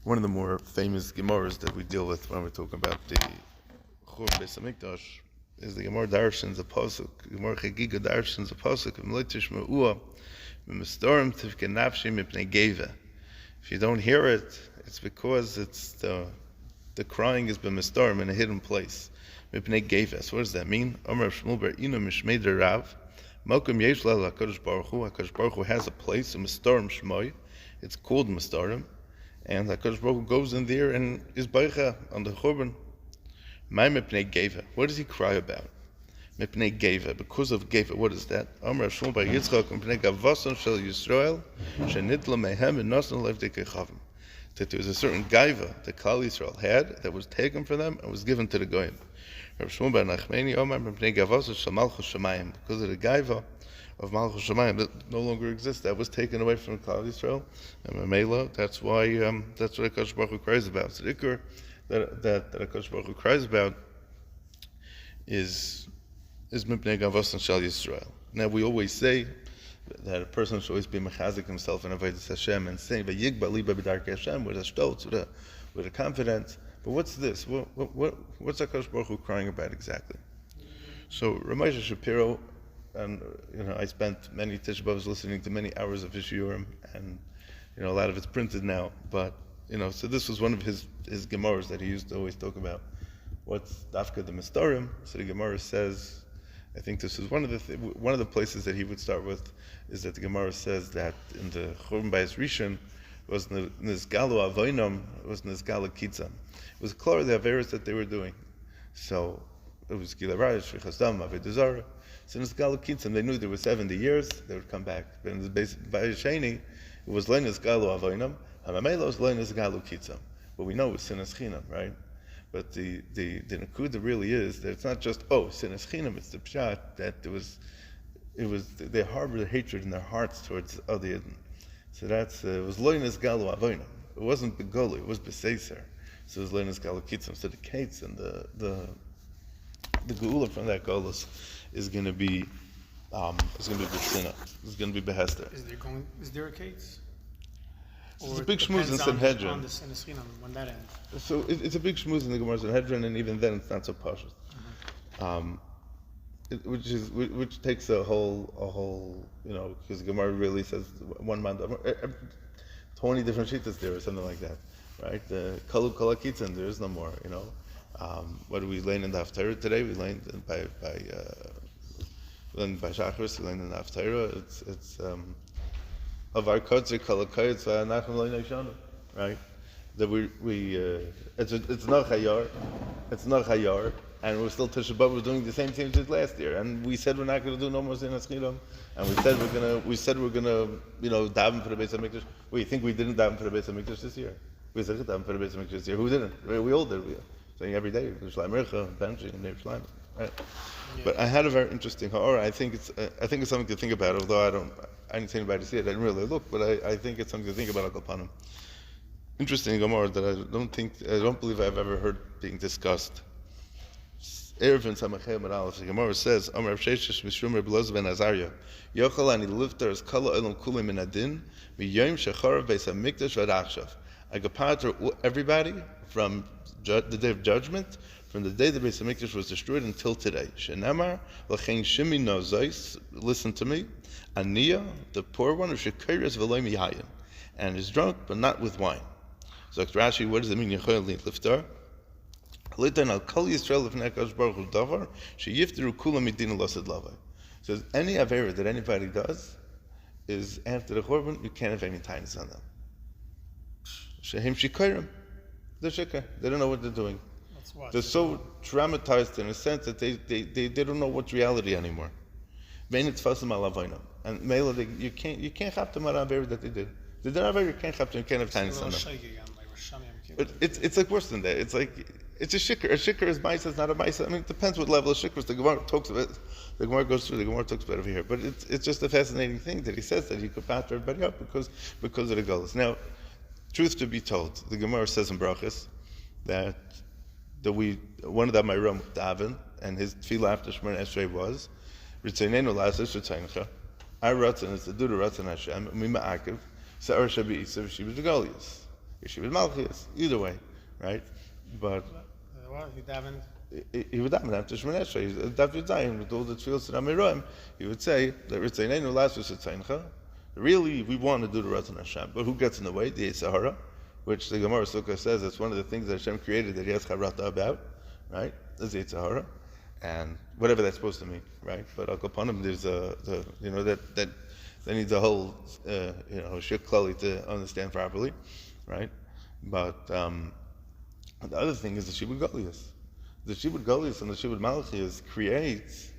One of the more famous Gemaras that we deal with when we're talking about the Churban Beis Hamikdash is the Gemara Darshans a pasuk. Gemara Chagiga Darshans a pasuk. במסתרים תבכה נפשי מפני גווה. If you don't hear it, it's because it's the crying is במסתרים in a hidden place. מפני גווה. So what does that mean? Amar Shmuel bar Ina mishmei derav. Malkum yesh la HaKadosh Baruch Hu. HaKadosh Baruch Hu has a place, a Mestarem Shmoi. It's called Mestarem. And HaKadosh Baruch Hu goes in there and is beicha on the Churban. Mai mipnei geva. What does he cry about? Mipnei geva. Because of geva. What is that? Amar Shmuel bar Yitzchak mipnei gavason shel Yisrael shenitla mehem and nasan lev dekechavim. That there was a certain gaiva that Klal Yisrael had that was taken from them and was given to the goyim. Rabbi Shmuel bar Nachmani Amar mipnei gavason shel Malchus Shemayim. Because of the gaiva of Malchus Shemayim that no longer exists, that was taken away from Klal Yisrael and Mamela. That's why that's what HaKadosh Baruch Hu cries about. So the ikkur that HaKadosh Baruch Hu cries about is mipnei gavos and shal Yisrael. Now we always say that a person should always be mechazik himself in avodas Hashem and saying vayigba liba b'darkei Hashem with a stolz, with a confidence. But what's this? What's HaKadosh Baruch Hu crying about exactly? So Ramosha Shapiro, and I spent many Tisha B'Avs listening to many hours of his shiurim, and a lot of it's printed now. But so this was one of his gemaras that he used to always talk about. What's Dafka the Mistarim? So the Gemara says, I think this is one of the places that he would start with, is that the Gemara says that in the Churban Bayis Rishon was Nizgalu Avoinam, was Nizgalu Kitzam. It was clear the averos that they were doing. So it was Gila Raish, Shvichas Avodah Zarah. So in Nizgalu Kitzam, they knew there were 70 years, they would come back. But in the Bayis Sheni, it was Lein Nizgalu Avoinam, Hamamelo was Lein Nizgalu Kitzam. But we know it was Sinas Chinam, right? But the Nakuda really is that it's not just Sinas Chinam, it's the pshat that it was they harbored hatred in their hearts towards other Yidden. So that's it was Loinas Galu Avoinam. It wasn't Begoli, it was Beseiser. So it was Loinas Galu Kitzam. So the Kates and the Geula from that Golus is going to be B'Sina. It's going to be Behester. Is there a Kates? It's a big shmooze in Sanhedrin. On the Sinas Chinam, when that ends. So it's a big shmooze in the Gemara Sanhedrin, and even then it's not so pashut. Which takes a whole because the Gemara really says one man 20 different shittas there or something like that, right? The kalu kalakitzin, there is no more. What do we learn in the Haftarah today? We learned by Shachris. We learned in the Haftarah. It's of our kotzer kalakayitz v'anachim lo'inay shanu, right? That it's not chayar, and we're still Tisha B'Av. We're doing the same thing we did last year, and we said we're not going to do no more Sinas Chinam, and we said we're gonna daven for the Beis Hamikdash. We think we didn't daven for the Beis Hamikdash this year. We said daven for the Beis Hamikdash this year. Who didn't? We all did. We're saying every day Shleim Recha, benching, and Shleim. Right? Yeah. But I had a very interesting horror. I think it's something to think about. Although I didn't see anybody see it. I didn't really look, but I think it's something to think about. Al-Kapanim. Interesting Gemara that I don't believe I've ever heard being discussed. Erevin Samachay Aleph. The Gemara says, Amar Sheshesh Mishrum Reb Elazar ben Azariah, Yochel ani lifter as kala elam kulim min adin, miyom shecharav beis hamikdash vad achshav. I could pater everybody from the day of judgment, from the day the Beis Hamikdash was destroyed until today. Shenamar l'chein shimi no zeis. Listen to me. Aniya, the poor one, who shekayres v'loy mihayin, and is drunk but not with wine. So Rashi, what does it mean? Yochel ani lifter. Litan al kol Yisrael lifnei HaKadosh Baruch Hu davar sheyifteru kulam midin lasad lavai. So any avera that anybody does is after the Churban, you can't have any tines on them. Shehem shikayrim. They're shikar. They don't know what they're doing. They're so traumatized in a sense that they don't know what's reality anymore. And Mela, you can't have them on avera that they did. They did avera, you can't have them. You can't have tines on them. But it's like worse than that. It's like it's a shikr. A shikr is maisa, it's not a maisa. I mean, it depends what level of shikr. The Gemara talks about. The Gemara goes through. The Gemara talks about it over here. But it's just a fascinating thing that he says that you could patter everybody up because of the goals. Now, truth to be told, the Gemara says in Brachas that one of them I rum Davin and his tefillah after Shemar Esrei was Ritzeinenu Lazis Ritzeincha. Our Ratzon is to do the Ratzon Hashem. Mima Akiv Sa'ar Shabi Isav Shiva Degalius. Yeshiva Malchus, either way, right? But What? He davened? he would daven after Shemoneh Esrei. David Zayin with all the tefillos and Amiroim. He would say that Ritzaynenu Lasus Etzeincha. Really, we want to do the Ratzon Hashem, but who gets in the way? The Yetzer Hara, which the Gemara Sukkah says it's one of the things that Hashem created that He has Charata about, right? There's the Yetzer Hara, and whatever that's supposed to mean, right? But Al Kapanim, there's that needs a whole shik klali to understand properly, right? But the other thing is the Shibud Goliath. The Shibud Goliath and the Shibud Malchus creates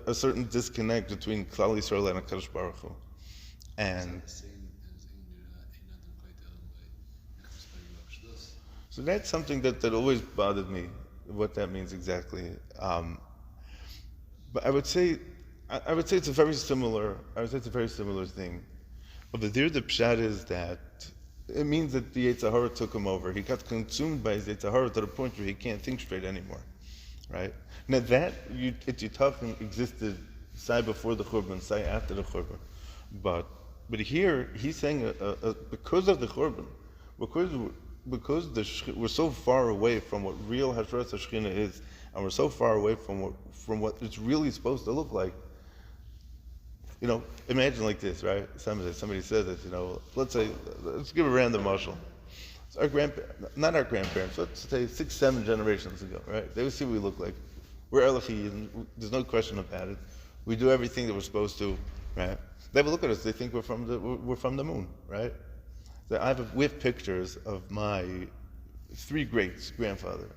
a certain disconnect between Klal Yisrael and HaKadosh Baruch Hu. And so that's something that always bothered me, what that means exactly. But I would say it's a very similar thing. But the pshat is that it means that the Yetzer Hara took him over. He got consumed by his Yetzer Hara to the point where he can't think straight anymore, right? Now that Yitzchak existed say before the Churban, say after the Churban, but here he's saying because of the Churban, because we're so far away from what real Hashras HaShechina is, and we're so far away from what it's really supposed to look like. Imagine like this, right? Somebody says that, let's give a random mashal. So not our grandparents, let's say 6, 7 generations ago, right? They would see what we look like. We're Elohi, and there's no question about it. We do everything that we're supposed to, right? They would look at us, they think we're from the moon, right? So we have pictures of my 3 great-grandfather.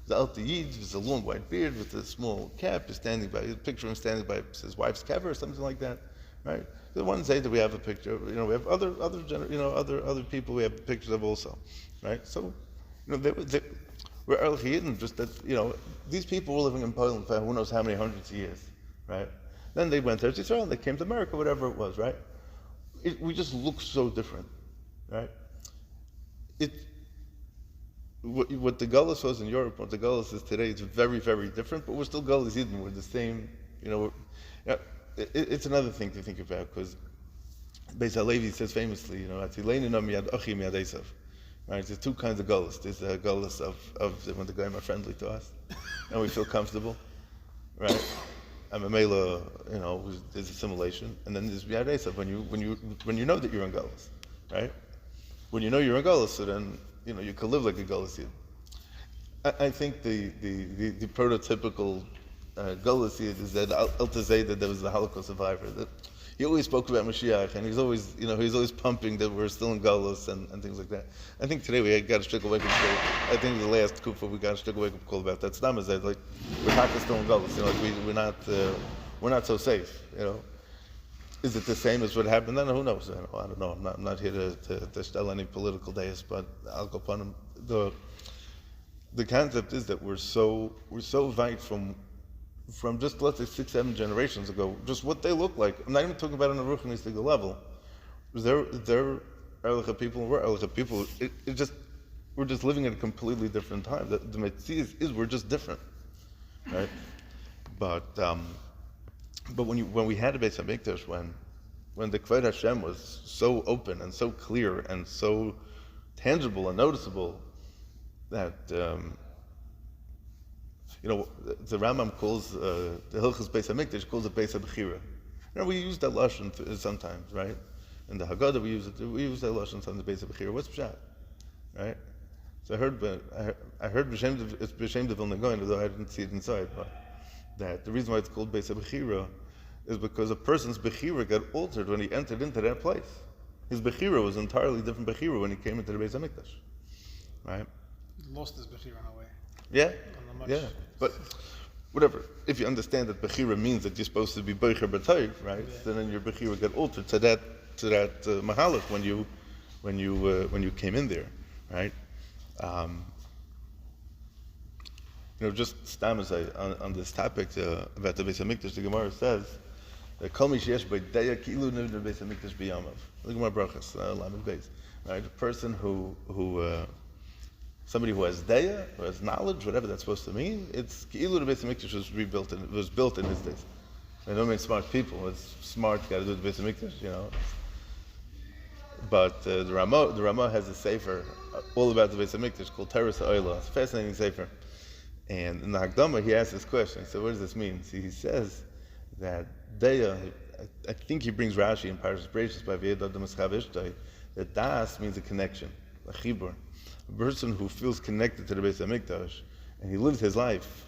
The Alta Yid with a long white beard with a small cap, picture of him standing by his wife's kever or something like that, right? The one say that we have a picture, we have other people we have pictures of also, right? So, we're Elohi Yidden, just that, these people were living in Poland for who knows how many hundreds of years, right? Then they went to Israel, they came to America, whatever it was, right? We just look so different, right? What the Gullus was in Europe, what the Gullus is today, it's very, very different, but we're still Gullus Yidden, we're the same, it's another thing to think about, because Beis HaLevi says famously, Atzileinu no miyad achi miyad Esav. Right, there's 2 kinds of gullus. There's a gullus of when the goyim are friendly to us, and we feel comfortable, right? And Mamela, there's assimilation, and then there's miyad Esav when you know that you're in gullus, right? When you know you're in gullus, so then you can live like a gullus Yid. I think the prototypical gullus Yid is that Altazay that there was the Holocaust survivor. That he always spoke about Mashiach, and he's always pumping that we're still in gullus and things like that. I think today we got a shtickle wake up call. I think the last kufa we got a shtickle wake up call about that. Stamazay, like we're not still in gullus. We're not so safe. Is it the same as what happened then? Who knows? I don't know. I'm not here to tell any political days, but I'll go upon them. The concept is that we're so weit from just, let's say, 6, 7 generations ago, just what they look like. I'm not even talking about on a ruchnistic level. They're Erlicha people, we're Erlicha people. We're just living at a completely different time. The Metzias is we're just different, right? But when we had a Beis HaMikdash, when the Kvod Hashem was so open and so clear and so tangible and noticeable that the Rambam calls the Hilchos Beis HaMikdash calls it Beis HaBechira. We use that lashon sometimes, right? In the Haggadah we use that lashon on the Beis HaBechira. What's pshat, right? So I heard it's b'shem de Vilna Gaon, although I didn't see it inside, but that the reason why it's called Beis HaBechira is because a person's Bechira got altered when he entered into that place. His Bechira was entirely different Bechira when he came into the Beis HaMikdash, right? He lost his Bechira in a way. Yeah, but whatever. If you understand that Bechira means that you're supposed to be Becher B'Toiv, right? Yeah. Then your Bechira got altered to that Mahalach when you came in there, right? Just stam on this topic about the Beis HaMikdash, the Gemara says that Kol mi sheyesh bo deya ki'ilu nivna Beis HaMikdash b'yamav. The Gemara brachas lamed beis, right? A person who somebody who has deya, who has knowledge, whatever that's supposed to mean, it's ki'ilu the Beis HaMikdash was built in his days. I don't mean smart people. It's smart, got to do the Beis HaMikdash, But the Rama has a sefer all about the Beis Hamikdash called Teres Ha'olah. It's a fascinating sefer. And in the Hagdama, he asks this question. So what does this mean? See, he says that I think he brings Rashi in Parashas Bereishis by V'yedad D'Maschav Ishtay, that das means a connection, a chibur. A person who feels connected to the Beis Hamikdash, and he lives his life,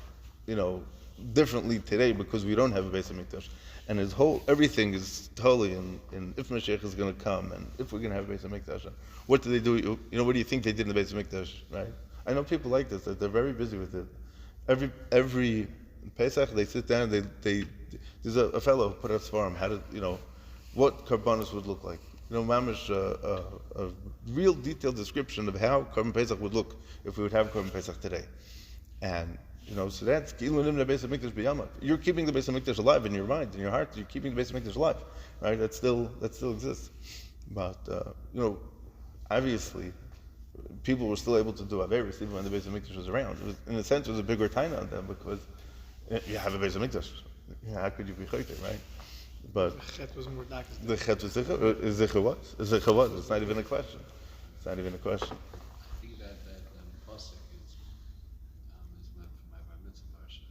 differently today because we don't have a Beis Hamikdash. And everything is totally in if Mashiach is going to come, and if we're going to have a Beis Hamikdash. What do they do? What do you think they did in the Beis Hamikdash, right? I know people like this, that they're very busy with it. Every Pesach, they sit down, there's a fellow who put up svarim, what karbanos would look like. Mamish, a real detailed description of how Korban Pesach would look if we would have Korban Pesach today. And, so that's Kilunim the Beis Hamikdash b'yamav. You're keeping the Beis Hamikdash alive in your mind, in your heart. You're keeping the Beis Hamikdash alive, right? That still exists. But, obviously, people were still able to do Averis even when the Beis Hamikdash was around. In a sense, it was a bigger taina on them because you have a Beis Hamikdash. How could you be chayte, right? But The chet was more dark. the chet was zichur was. It's not even a question. It's not even a question. I think that pasuk is meant for my bar mitzvah parsha,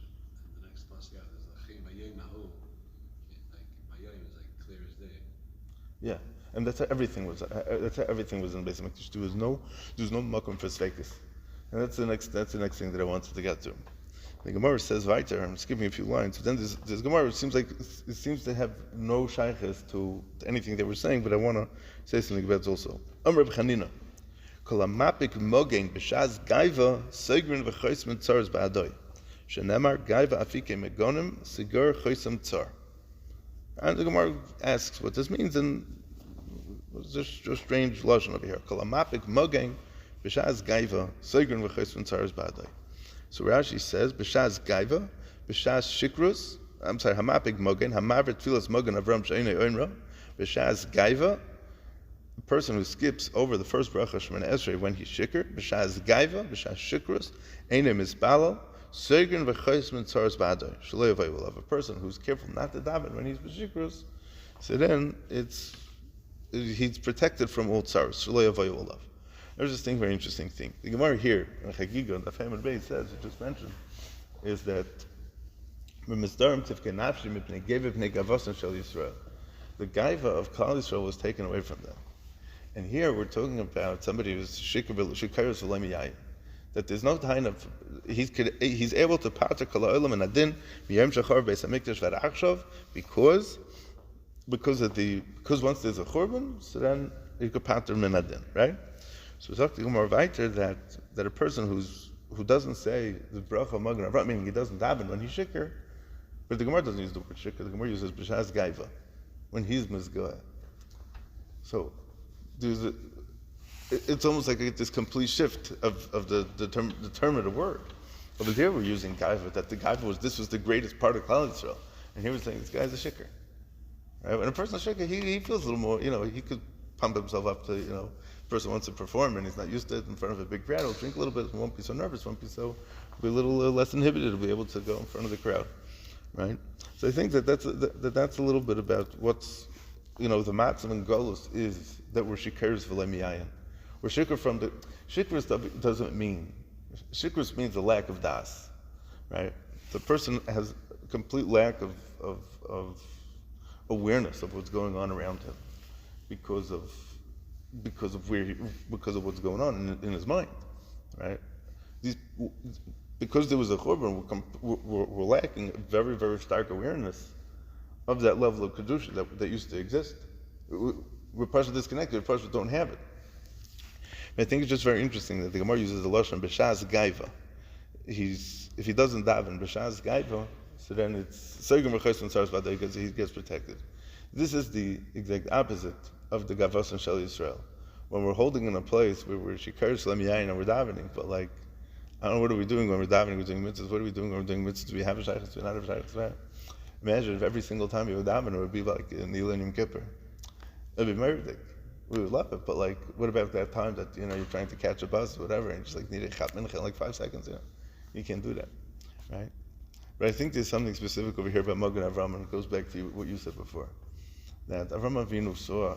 and the next pasuk out is lachim bayom nahu, like bayom is like clear as day. Yeah, and that's how everything was. That's how everything was in the Beis Hamikdash. There was no makom for svekis, and that's the next thing that I wanted to get to. The Gemara says weiter. I'm skipping a few lines. But then this Gemara seems to have no shaykhs to anything they were saying. But I want to say something about it also. Reb Chanina, kol hamapik mogen b'shaz gaiva segrin v'choisem tzars ba'adoi. Shenemar gaiva afike megonim sigur choisem tzar. And the Gemara asks what this means, and it's just a strange lashon over here. Kol hamapik mogen b'shaz gaiva segrin v'choisem tzars ba'adoi. So Rashi says, B'shaz Gaiva, B'shaz Shikrus, Hamapig Mogen, Hamavrit Tfilas Mogen Avram She'enei Oinra, B'shaz Gaiva, a person who skips over the first bracha Shemana Esrei when he's shikr, B'shaz Gaiva, B'shaz Shikrus, Einei Misbalal, Segrin V'chois Min Tzaras Ba'adoi, Shalei Avay will have a person who's careful not to daven when he's B'shikrus, so then he's protected from all tzaras, Shalei Avay will have. There's this very interesting thing. The Gemara here, in Chagiga, the famous Bey says, it just mentioned, is that במסתרים תבכה נפשי מפני גווה מפני גווה של ישראל. The gaiva of Klal Yisrael was taken away from them. And here we're talking about somebody who's shikayrus v'lem yayin. That there's no kind of, he's able to pater kol ha'olam and adin miyom shachar beis hamikdash v'rachshav because once there's a churban, so then you could pater min adin, right? So we talked to Gemara weiter that a person who doesn't say the bracha magen avram, meaning he doesn't daven when he's shikr, but the Gemara doesn't use the word shikr. The Gemara uses b'shas gaiva when he's mizgoah. So it's almost like this complete shift of the term of the word. Over here we're using gaiva, that the gaiva this was the greatest part of Klal Yisrael, and here we're saying this guy's a shikr. Right? When a person's shikr, he feels a little more, he could pump himself up to, the person wants to perform and he's not used to it in front of a big crowd. He'll drink a little bit, won't be so nervous, he'll be a little less inhibited, he'll be able to go in front of the crowd, right? So I think that's a little bit about what's, the matzim and golus is that we're shikers v'lem yayin. We're shikr from the, shikrus doesn't mean, shikrus means a lack of das, right? The person has a complete lack of awareness of what's going on around him because of what's going on in his mind, right? Because there was a churban, we're lacking a very, very stark awareness of that level of kedusha that used to exist. We're partially disconnected. We partially don't have it. And I think it's just very interesting that the Gemara uses the lashon b'shas gaiva. If he doesn't daven b'shas gaiva, so then it's segum v'chosem tzaras b'adai because he gets protected. This is the exact opposite of the gavos and shel Yisrael. When we're holding in a place where we're shikar shlem yayin and we're davening, but I don't know, what are we doing when we're davening? We're doing mitzvahs. What are we doing when we're doing mitzvahs? Do we have a shaykhs? Do we not have a shaykhs? Imagine if every single time you would daven, it would be like in the Yom Kippur. It'd be murderous. We would love it, but what about that time that you're trying to catch a bus, or whatever, and you just need a chat mincha in 5 seconds? You can't do that, right? But I think there's something specific over here about Magen Avram, and it goes back to what you said before. that Avram Avinu saw,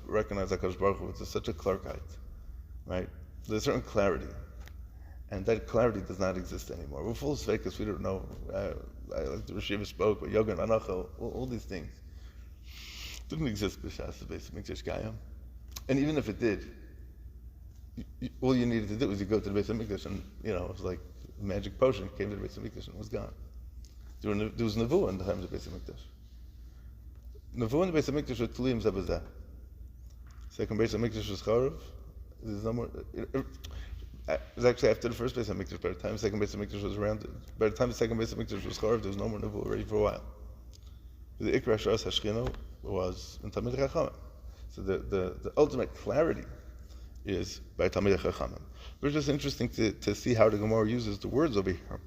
recognized HaKadosh Baruch Hu with such a clarkite, right? There's a certain clarity, and that clarity does not exist anymore. We're full of svekas, we don't know. Like the Rishiva spoke, with Yoga and Anachel, all these things. Didn't exist b'shas the Beis Hamikdash Gayam. And even if it did, all you needed to do was you go to the Beis Hamikdash and, it was like a magic potion, came to the Beis Hamikdash and it was gone. There was Nevuah in the times of the Beis Hamikdash. Nevuah in the Beis Hamikdash was Tliyim Zabazah. Second Beis Hamikdash was Charav. There's no more. It was actually after the first Beis Hamikdash. By the time the second Beis Hamikdash was around, by the time the second Beis Hamikdash was Charav, there was no more Nevuah already for a while. The Ikra Shas Hashchino was in Talmid Chachamim. So the ultimate clarity is by Talmid Chachamim. It's just interesting to see how the Gemara uses the words over here.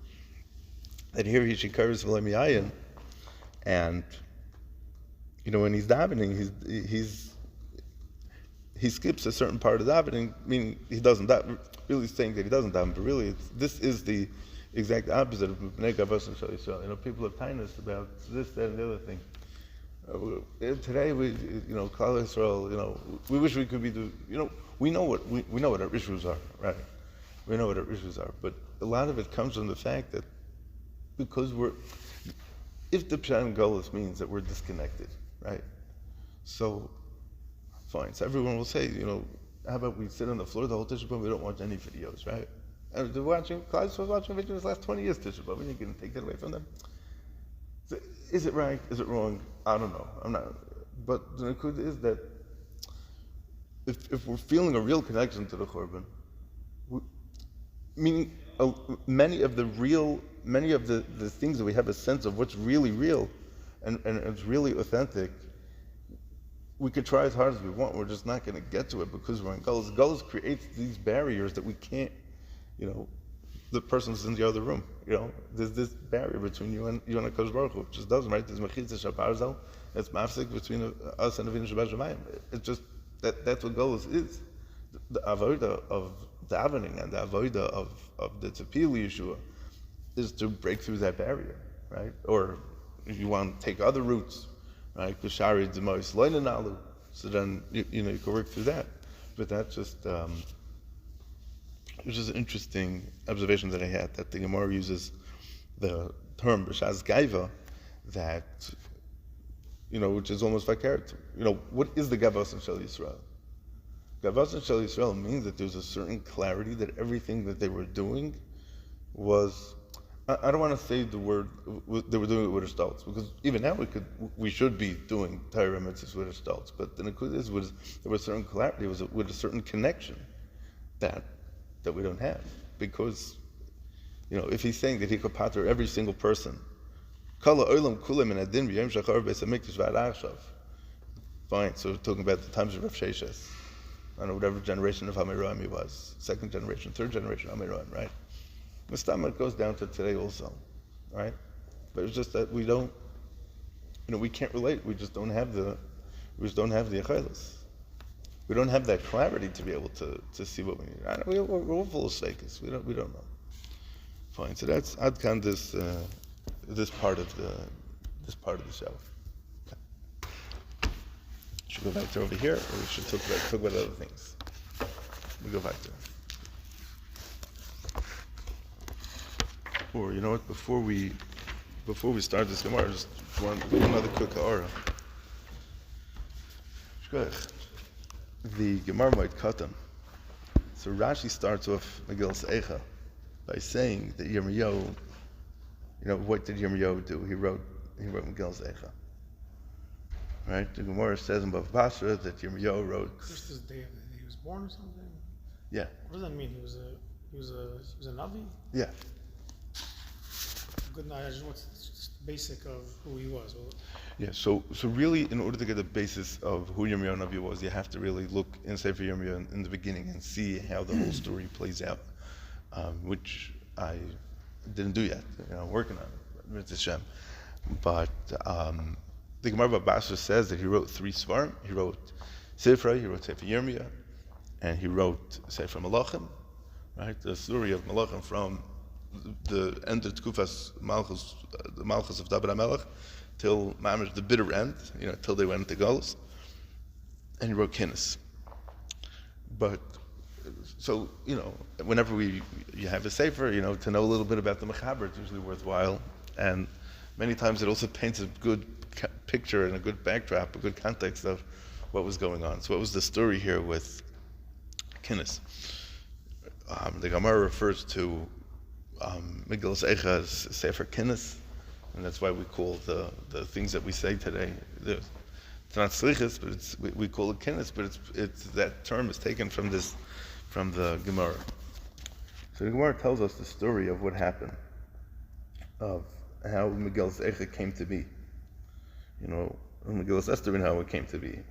And here he shikaris v'lo miyayin, and when he's davening, he skips a certain part of davening, meaning he doesn't daven, really saying that he doesn't daven, but really this is the exact opposite of mefnei gavos shel Yisrael. People have tinus about this, that, and the other thing. Today we, Klal Yisrael, we wish we could be we know what our issues are, right? We know what our issues are, but a lot of it comes from the fact that because if the Pshat and Golus means that we're disconnected, right? So, fine. So everyone will say, how about we sit on the floor the whole Tisha B'Av, we don't watch any videos, right? And they're watching, Claudius was watching videos the last 20 years Tisha B'Av, and you're going to take that away from them. So, is it right? Is it wrong? I don't know. I'm not. But the Nakud is that if we're feeling a real connection to the Churban, meaning many of the things that we have a sense of what's really real and it's really authentic, we could try as hard as we want, we're just not going to get to it because we're in Gullus. Gullus creates these barriers that we can't, the person's in the other room, there's this barrier between you and HaKadosh Baruch Hu, which just doesn't, right? There's Mechitza Shaparzel, that's mafsik between us and Avinu Shabbat Shemayim. It's just, that's what Gullus is. The avodah of davening and the avodah of the Tzipil Yeshua is to break through that barrier, right? Or if you want to take other routes, right? Kushari Demois Loinanalu, so then you can work through that. But that's just it was just an interesting observation that I had, that the Gemara uses the term b'shas gaiva, that which is almost vicarious. What is the gavos of Shel Yisrael? Gavos of Shel Yisrael means that there's a certain clarity that everything that they were doing was. I don't want to say the word they were doing it with stolz, because even now we should be doing Torah mitzvahs with stolz. But the Nakud is there was a certain clarity, with a certain connection that we don't have, because if he's saying that he could pater every single person, fine. So we're talking about the times of Rav Sheshes. I don't know, whatever generation of Hamiroim he was, second generation, third generation Hamiroim, right? It goes down to today also, right? But it's just that we don't, we can't relate. We just don't have the achelis. We don't have that clarity to be able to see what we need. We're all full of sekas. We don't know. Fine. So that's adkan this part of the show. Okay. Should we go back to over here, or we should talk about other things? We go back there. Or you know what? Before we start this Gemara, just another quick aura. The Gemara might cut them. So Rashi starts off Megillas Eicha by saying that Yirmiyahu, what did Yirmiyahu do? He wrote Megillas Eicha. Right? The Gemara says in Bava Basra that Yirmiyahu wrote. Just this day that he was born or something. Yeah. What does that mean? He was a Navi? Yeah. Good night. I just want just basic of who he was. Yeah. So really, in order to get the basis of who Yirmiyahu Navi was, you have to really look in Sefer Yirmiyahu in the beginning and see how the whole story plays out, which I didn't do yet. I'm working on it. It's a shame. But the Gemara Bava Basra says that he wrote 3 Svarim. He wrote Sifra, he wrote Sefer Yirmiyahu, and he wrote Sefer Malachim, right? The story of Malachim from the end of Tkufas Malchus, the Malchus of David HaMelech, till mamish the bitter end, till they went into Golos, and he wrote Kinnis. But so whenever you have a sefer, to know a little bit about the mechaber, it's usually worthwhile, and many times it also paints a good picture and a good backdrop, a good context of what was going on. So what was the story here with Kinnis? The Gemara refers to Megillas Eicha as Sefer Kinnis, and that's why we call the things that we say today. It's not slichus, but we call it Kinnis, but it's that term is taken from the Gemara. So the Gemara tells us the story of what happened, of how Megillas Eicha came to be. Megillas Esther and how it came to be.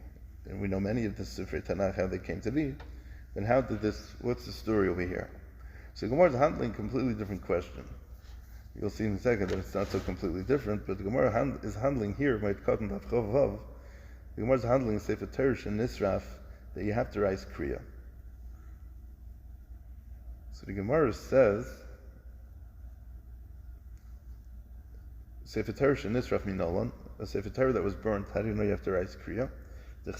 And we know many of the Sifrei Tanakh, how they came to be. Then what's the story over here? So Gemara is handling a completely different question. You'll see in a second that it's not so completely different, but the Gemara is handling here, the Gemara is handling Sefer Terush and Nisraf, that you have to rise Kriya. So the Gemara says, Sefer Terush and Nisraf Minolan, a Sefer Torah that was burnt, how do you know you have to rise Kriya? And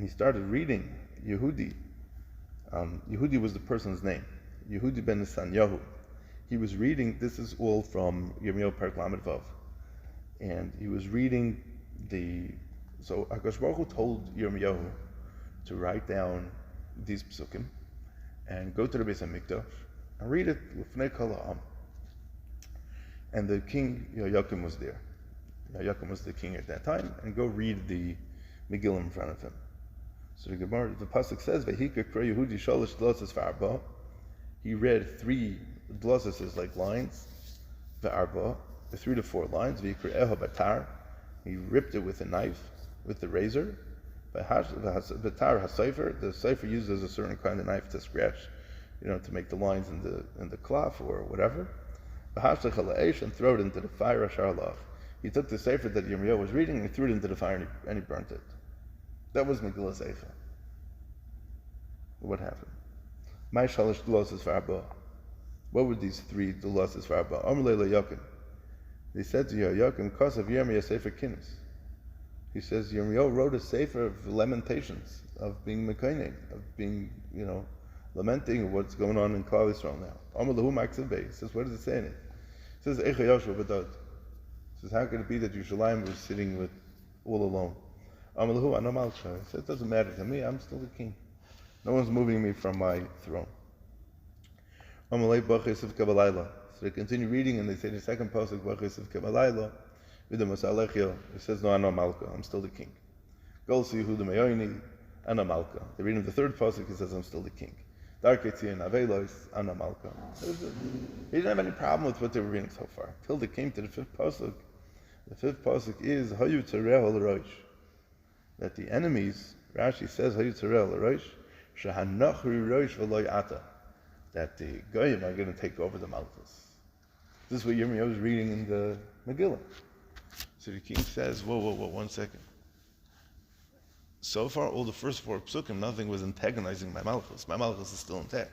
he started reading Yehudi. Yehudi was the person's name. Yehudi ben Nesanyahu. He was reading, this is all from Yirmiyahu Perek Lamed Vav. And he was reading so HaKadosh Baruch Hu told Yirmiyahu to write down these psukim and go to the Beis HaMikdash and read it Lifnei Kol Ha'am. And the king Yoakim was there. Yoakim was the king at that time, and go read the Megillah in front of him. So the pasuk says, "Vehika kro Yehudi shalosh dlosses v'arba." He read 3 dlosses like lines, v'arba, 3 to 4 lines. V'yikra eho batar. He ripped it with a knife, with the razor. Batar hasofer. The sofer uses a certain kind of knife to scratch, to make the lines in the cloth or whatever. And throw it into the fire. He took the sefer that Yirmiyahu was reading and he threw it into the fire and he burnt it. That was Megillas Eicha. What happened? My shalish duloses for Abba. What were these 3 duloses for Abba? Amrle Yoakim. They said to Yoakim, because of Yirmiyahu Sefer Kinnis. He says Yirmiyahu wrote a sefer of lamentations, of being mekaineh, of being, lamenting what's going on in Klal Yisrael now. Amrlahu Maksibay. He says, what does it say in it? It says, Eicha Yoshua B'dod. He says, how could it be that Yerushalayim was sitting with all alone? Amrlahu Ano Malcha. He says, it doesn't matter to me, I'm still the king. No one's moving me from my throne. Amalei B'chesiv Kabbalayla. So they continue reading and they say the second pasuk, B'chesiv Kabbalayla, V'demus Alechio. He says, no, Ano Malcha, I'm still the king. Gol Yehuda Meyoini, Ano Malcha. They read in the third pasuk, he says, I'm still the king. Darketzi and Avelos, Ano Malcha. He didn't have any problem with what they were reading so far. Till they came to the 5th pasuk. The 5th pasuk is Hayu Tzareh L'Rosh. That the enemies, Rashi says Hayu Tzareh L'Rosh, Shehanochri Rosh V'Lo Ata. That the Goyim are going to take over the Malchus. This is what Yirmiyahu was reading in the Megillah. So the king says, whoa, 1 second. So far, all the first 4 psukim, nothing was antagonizing my Malchus. My Malchus is still intact.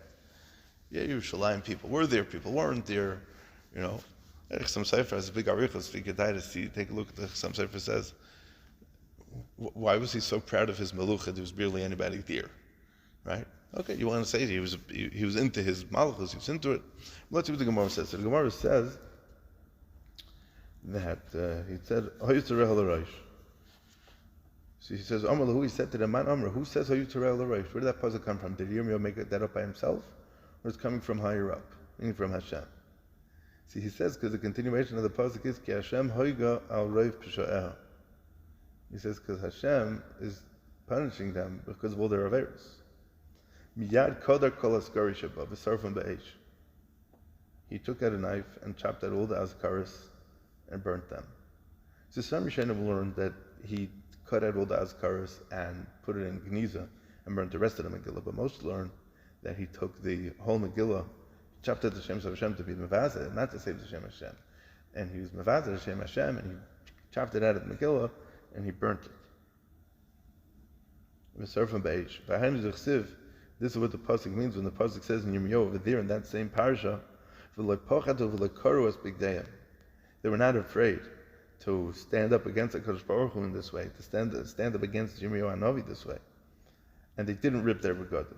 Yeah, Yerushalayim people were there, people weren't there, Some Sefer has a big arichos, if you could take a look at the Some Sefer says, why was he so proud of his Melucha? There was barely anybody there, right? Okay, you want to say he was into his Malchus, he was into it. Let's see what the Gemara says. So the Gemara says that he said, so he says, Amr he said to the man, Amr, who says Hayu Tzareh L'Rosh? Where did that puzzle come from? Did Yirmiyahu make that up by himself? Or it's coming from higher up, meaning from Hashem? See, he says, because the continuation of the pasuk is, Ki Hashem hoiga al roiv p'sho'eha. He says, because Hashem is punishing them because of all their averos. Miyad kodar kol askari sheba, v'sarfim ba'esh. He took out a knife and chopped out all the azkaris and burnt them. So some Rishonim learned that he cut out all the azkaris and put it in Geniza and burnt the rest of the Megillah. But most learn that he took the whole Megillah, chopped out the Shem of Hashem to be Mevazeh, not to save the Shem Hashem. And he was Mevazeh the Shem Hashem, and he chopped it out of the Megillah and he burnt it. V'sarfim ba'esh. V'hainu zechsiv This is what the pasuk means when the pasuk says in Yirmiyahu over there in that same parsha, they were not afraid to stand up against HaKadosh Baruch Hu in this way, to stand up against Yirmiyahu Hanavi this way. And they didn't rip their begadim.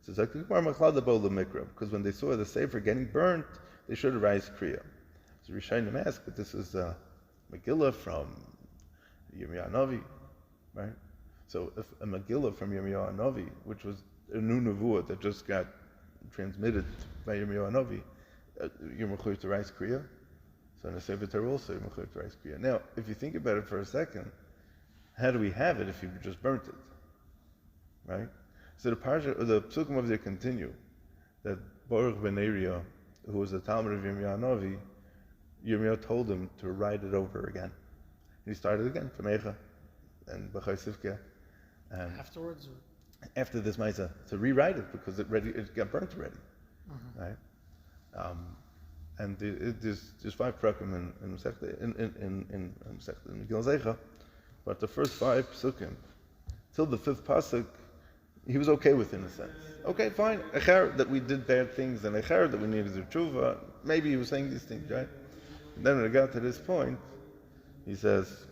So it's like because when they saw the Sefer getting burnt, they should have raised Kriya. So Rishayim ask, but this is Megillah from Yirmiyahu Hanavi, right? So if a Megillah from Yirmiyahu Hanavi, which was a new nevuah that just got transmitted by Yirmiyahu Hanavi, you're mechuyev to raise Kriya. So in the Sefer Torah also, you're mechuyev to raise Kriya. Now, if you think about it for a second, how do we have it if you just burnt it? Right? So the psukim of there continue that Baruch ben Neriah, who was the Talmud of Yirmiyahu Hanavi, Yirmiyahu told him to write it over again. He started again from Eicha and B'chai Sivkeh. Afterwards? After this Maisa, to rewrite it because it got burnt already. Mm-hmm. Right? And there's 5 prakim in Megillah Zeicha, but the first 5 psukim, till the 5th pasuk, he was okay with, in a sense. Okay, fine. Echar that we did bad things, and echar that we needed to tshuva. Maybe he was saying these things, right? And then when it got to this point, he says,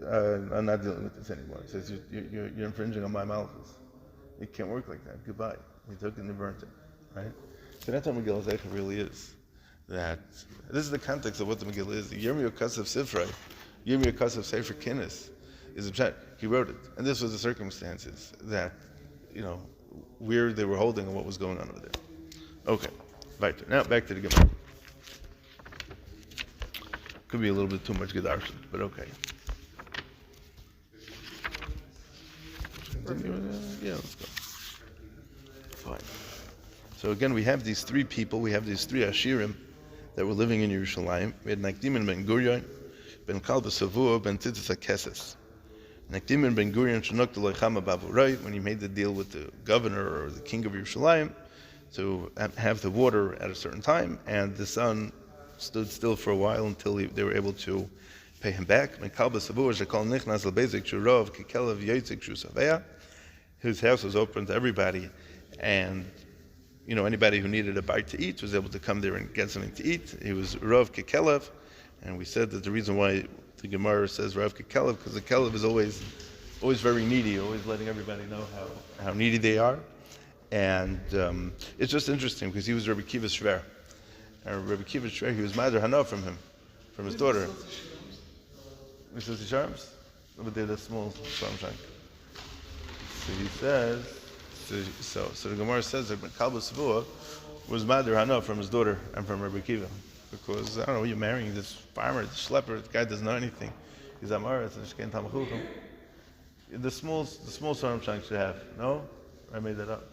"I'm not dealing with this anymore." He says, "You're infringing on my malchus. It can't work like that. Goodbye." He took it and he burnt it, right? So that's what Megillah Zeicha really is. That this is the context of what the Megillah is. The Yirmiyahu Kasav Sifrei, Yirmiyahu Kasav Sefer Kinnis, is a pshat. He wrote it, and this was the circumstances that, where they were holding and what was going on over there. Okay, right. Now back to the Gemara. Could be a little bit too much Gedarshan, but okay. Yeah, let's go. Fine. So again, we have these 3 people. We have these 3 Ashirim that were living in Yerushalayim. We had Nakdimin ben Gurion, ben Kalba Savua, ben Tzitzis HaKeses. Nakdimin ben Gurion shenok to loichama bavurai, when he made the deal with the governor or the king of Yerushalayim to have the water at a certain time, and the sun stood still for a while until they were able to pay him back. His house was open to everybody, and anybody who needed a bite to eat was able to come there and get something to eat. He was Rav Kekelev, and we said that the reason why the Gemara says Rav Kekelev, because the Kelev is always very needy, always letting everybody know how needy they are. And it's just interesting because he was Rabbi Kiva Shver. And Rabbi Kiva Shver, he was Madar Hana from his daughter. Mrs. Sharms? Over there, that small sunshine. So he says, so the Gemara says that Kalba Savua was Madar Hana from his daughter and from Rabbi Kiva. Because, I don't know, you're marrying this farmer, this schlepper, this guy doesn't know anything. He's Amaretz and Shkein Tamachuchim. The small sunshine should have. No? I made that up.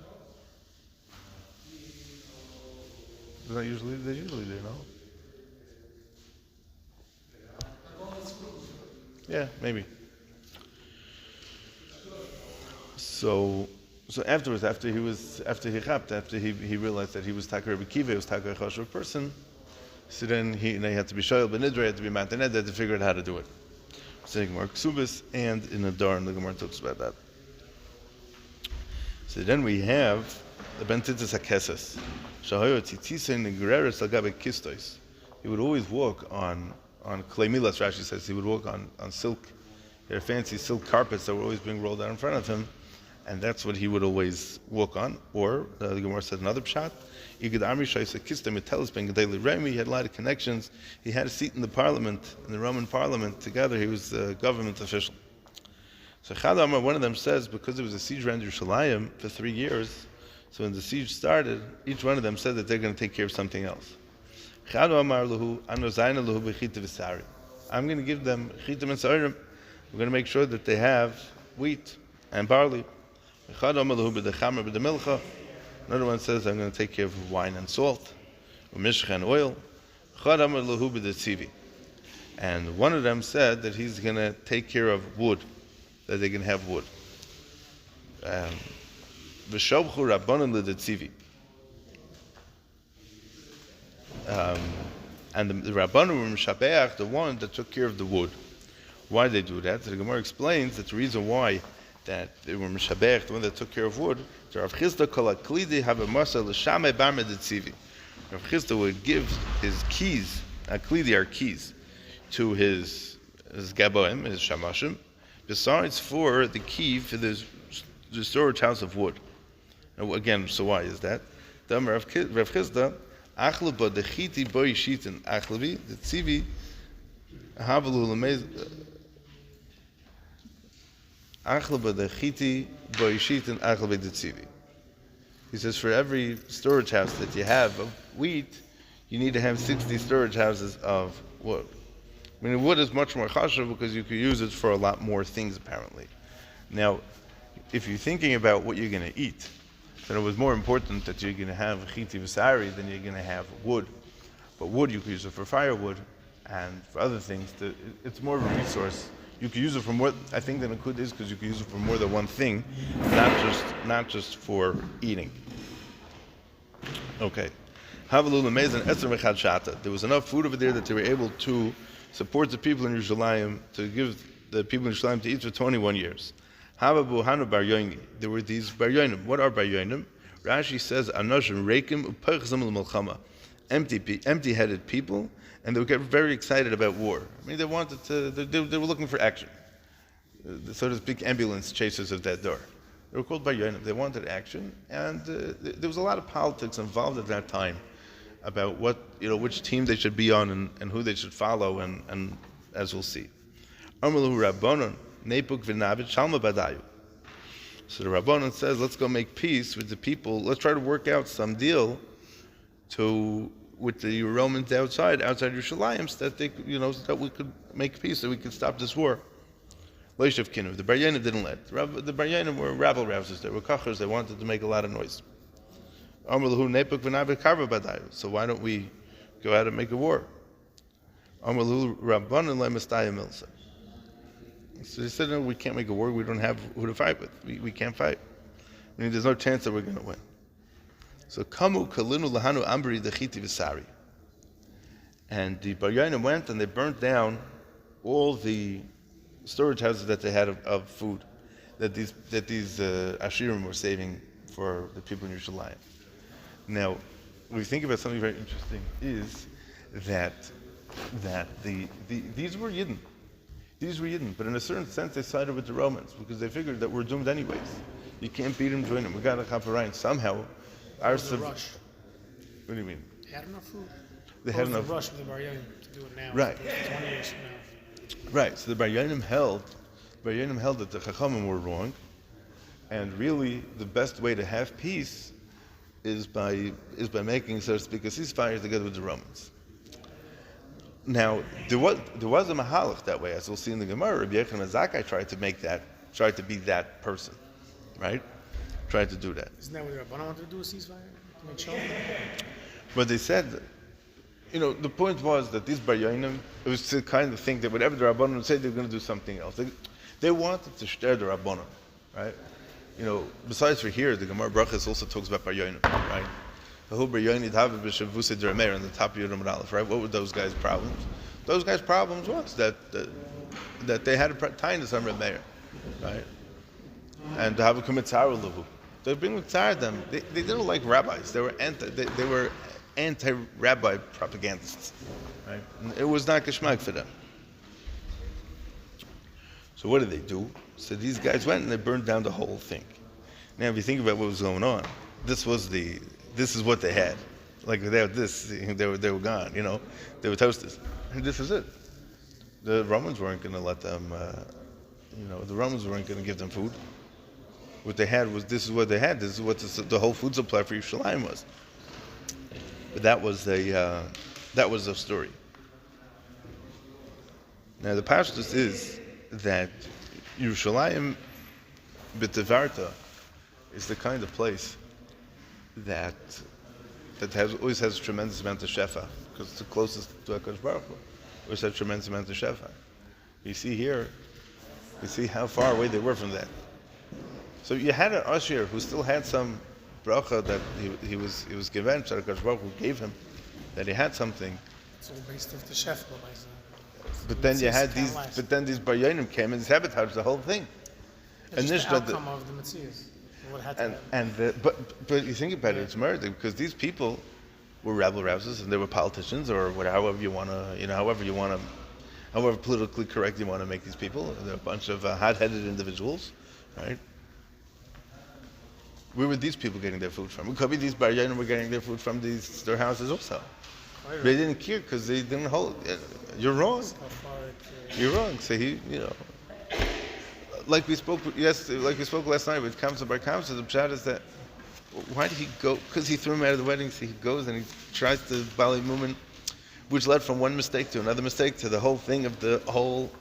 They're usually there, no? Yeah, maybe. So afterwards, after he realized that he was Taka Rebbe Kiva, he was Taka a Choshev person, so then he had to be Shoyel Ben Idra, had to be Mataned, had to figure out how to do it. So the Gemara Ksubis, and in the Darn, the Gemara talks about that. So then we have the Ben Tzitzis HaKeses. He would always walk on clay milas. Rashi says he would walk on silk. He had fancy silk carpets that were always being rolled out in front of him, and that's what he would always walk on. Or the Gemara said another pshat. He had a lot of connections. He had a seat in the parliament, in the Roman parliament. Together, he was the government official. So Chad Amar, one of them says, because there was a siege around Yerushalayim for 3 years, so when the siege started, each one of them said that they're going to take care of something else. I'm going to give them chitim and sa'irim. We're going to make sure that they have wheat and barley. Another one says, I'm going to take care of wine and salt, mishcha and oil. And one of them said that he's going to take care of wood, that they can have wood. And the Rabbanu were Mishabeach, the one that took care of the wood. Why did they do that? So the Gemara explains that the reason why that they were Mishabech, the one that took care of wood. Rav Chisda kol haklidi have a masa l'shamei barme detzivi. Rav Chisda would give his keys, aklidi are keys, to his gaboim, his shamashim, besides for the key for the storage house of wood. Now, again, so why is that? The Rav Chisda, achlu ba dechiti boi shitin achlavi detzivi havalu lemez. He says for every storage house that you have of wheat, you need to have 60 storage houses of wood. I mean, wood is much more chashuv because you could use it for a lot more things apparently. Now, if you're thinking about what you're going to eat, then it was more important that you're going to have chiti v'sari than you're going to have wood. But wood, you could use it for firewood and for other things. It's more of a resource. You could use it for more. I think the nakud is because you could use it for more than one thing, not just for eating. Okay. There was enough food over there that they were able to support the people in Yerushalayim, to give the people in Yerushalayim to eat for 21 years. There were these baryonim. What are baryonim? Rashi says, "Anoshim reikim upechzam l'malchama," empty-headed people. And they would get very excited about war. I mean, they wanted to. They were looking for action. So to speak, ambulance chasers of that door. They were called Bayonim. They wanted action, and there was a lot of politics involved at that time about which team they should be on and who they should follow, and as we'll see. Amalu Rabbanon Nepuk v'Navid Shalma Badayu. So the Rabbanon says, let's go make peace with the people. Let's try to work out some deal with the Romans outside Yerushalayim, so that so that we could make peace, so we could stop this war. Leishav Kinu. The Baryanim didn't let. The Baryanim were rabble rousers. They were kachers. They wanted to make a lot of noise. So why don't we go out and make a war? So they said, no, we can't make a war. We don't have who to fight with. We can't fight. I mean, there's no chance that we're going to win. So kamu kalinu lahanu ambri dechiti v'sari, and the Baryanim went and they burnt down all the storage houses that they had of food that these Ashirim were saving for the people in Yerushalayim. Now, when we think about something very interesting, is that these were Yidden. These were Yidden, but in a certain sense they sided with the Romans because they figured that we're doomed anyways. You can't beat them, join them. We got a chaparayim somehow. Rush. What do you mean? They had enough food. They had enough. Rush with the Baryanim to do it now. Right. 20 years from now. Right. So the Baryanim held that the Chachamim were wrong, and really the best way to have peace is by making, so to speak, a ceasefire together with the Romans. Now there was a mahalach that way, as we'll see in the Gemara. Rabbi Yochanan Zakkai tried to be that person, right? Tried to do that. Isn't that what the Rabbanan wanted to do, a ceasefire? To make sure? But they said, the point was that these Baryanim, it was to kind of think that whatever the Rabbanan would say, they're going to do something else. They wanted to share the Rabbanan, right? Besides for here, the Gemara Brachas also talks about Baryanim, right? The whole Baryanim David b'Shavusei D'Rameir on the top of Yudam Aleph, right? What were those guys' problems? Those guys' problems was that they had a tinus on Rameir, right? And to have a commitzar levu. They bring mitzar them. They didn't like rabbis. They were anti-rabbi propagandists, right? And it was not geschmack for them. So what did they do? So these guys went and they burned down the whole thing. Now, if you think about what was going on, this is what they had. Like without this, they were gone. They were toasted. And this is it. The Romans weren't going to let them. The Romans weren't going to give them food. What they had was, this is what they had. This is what the whole food supply for Yerushalayim was. But that was the story. Now the pashtus is that Yerushalayim b'tevarta is the kind of place that always has a tremendous amount of shefa, because it's the closest to HaKadosh Baruch Hu. Always has a tremendous amount of shefa. You see how far away they were from that. So you had an Ashir who still had some bracha that he was given, that HaKadosh Baruch Hu gave him, that he had something. It's all based off the shefa. But then these Baryanim came and sabotaged the whole thing. It's just the Nishta, outcome of the Metzias. What had to happen. but you think about it, it's murder because these people were rabble rousers and they were politicians or whatever, however you want to, however politically correct you want to make these people. They're a bunch of hot-headed individuals, right? Where were these people getting their food from? It could be these Bar Yonim were getting their food from these storehouses also. Quite They right. didn't care because they didn't hold. You're wrong. How far it, You're wrong. So like we spoke last night with Kamsa Bar Kamsa, the pshat is that why did he go? Because he threw him out of the wedding, so he goes and he tries to Bali Mumin, which led from one mistake to another mistake to the whole thing of the whole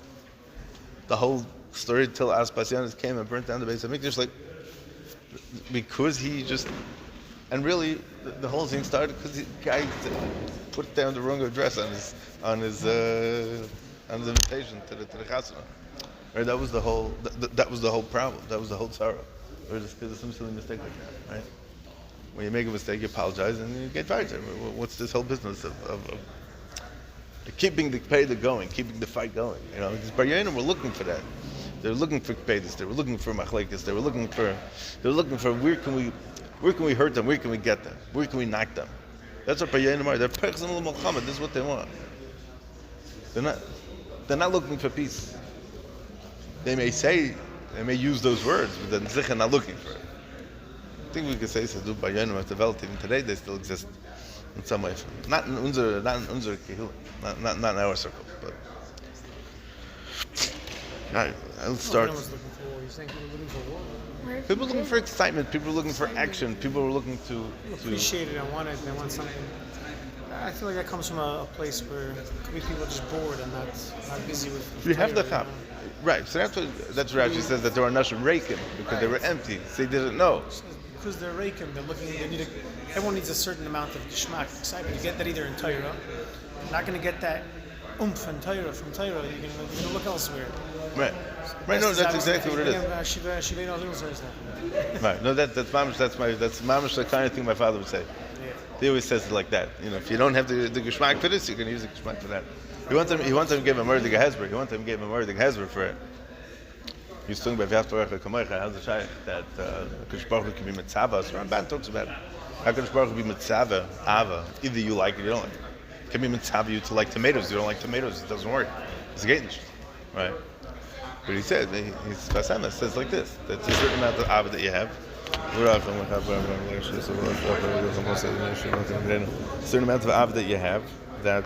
story till Aspasianis came and burnt down the base of Mikdash, like because he just and really the whole thing started because the guy put down the wrong address on his invitation to the chasana. Right, that was the whole problem. That was the whole tzara. Or just because of some silly mistake like that, right? When you make a mistake, you apologize and you get fired. What's this whole business of keeping the payda going, keeping the fight going? These Bar Yonim were looking for that. They were looking for paydas. They were looking for machlekes. They were looking for where can we hurt them? Where can we get them? Where can we knock them? That's what Bar Yonim are. They're personal Muhammad. This is what they want. They're not looking for peace. They may use those words, but then they're not looking for it. I think we could say so. Bar Yonim have developed even today. They still exist in some way. Not in unser kehillah, not in our circle, but. All right, let's start. No one was looking for war. You think people were looking for war? People were looking for excitement. People were looking for action. People were looking to Appreciate it and want it. They want something. I feel like that comes from a place where could be people just bored and not busy with. You have the Torah, chap, right? So that's what Rashi says that there are nashim reikim because they were empty. So they didn't know. Because they're rakim, they're looking. Everyone needs a certain amount of geschmack, excitement. You get that either in Torah. You're not going to get that oomph in Torah from Torah. You're going to look elsewhere. Right. Right. No, that's exactly what it is. Right. No, that's mamish the kind of thing my father would say. Yeah. He always says it like that. If you don't have the geschmack for this, you can use the geschmack for that. He wants him to give him a murdig hezber. He wants him to give him a murdig hezber for it. He's talking about V'yaftorach kamoicha. How's the shaykh that Hakadosh Baruch Hu can be mitzvah? So Ramban talks about it. Hakadosh Baruch Hu be mitzvah, ava. Either you like it, or you don't like it. It can be mitzvah you to like tomatoes. You don't like tomatoes. It doesn't work. It's a gainish, right? But he said, he's Basama says like this: that's a certain amount of ava that you have. A certain amount of ava that you have.